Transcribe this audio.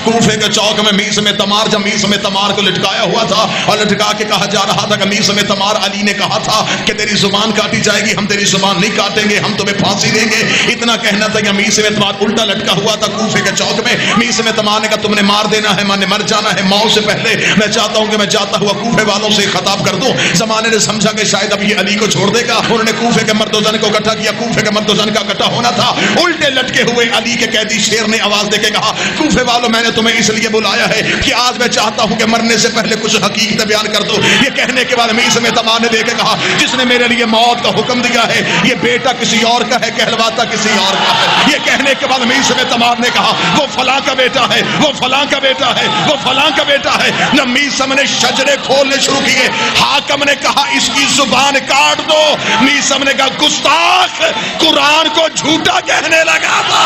कूफे के चौक में मीस में तमार, जब मीस में तमार को लटकाया हुआ था और लटका के कहा जा रहा था कि मीस में तमार, अली ने कहा था कि तेरी जुबान काटी जाएगी, हम तेरी जुबान नहीं काटेंगे, हम तुम्हें फांसी देंगे। इतना कहना था कि मीस में तमार उल्टा लटका हुआ था कूफे के चौक में। मीस में तमार ने कहा तुमने मार देना है, मैंने मर जाना है, मौत से पहले मैं चाहता हूं कि मैं जाता हुआ कूफे वालों से खिताब कर दूं। जमाने ने समझा कि शायद अब ये अली को छोड़ देगा, उन्होंने कूफे के मर्दोजन को इकट्ठा किया। कूफे के मर्दोजन का इकट्ठा होना था, उल्टे लटके हुए अली के कैदी शेर ने आवाज देके कहा कूफे वालों मैंने तुम्हें इसलिए बुलाया है कि आज मैं चाहता हूं कि मरने से पहले कुछ हकीकत बयान कर दो। ये कहने के बाद मीस में तमार ने देके कहा जिसने मेरे लिए मौत का हुक्म दिया है ये बेटा किसी और का है, कहलवाता किसी और का है। ये कहने के बाद मीस में तमार ने कहा वो फलां का बेटा है, वो फलां का बेटा है, वो फलां का बेटा है। न मीसम ने शजरे खोलने शुरू किए। हाकम ने कहा इसकी जुबान काट दो। मीसम ने कहा गुस्ताख, कुरान को झूठा कहने लगा था।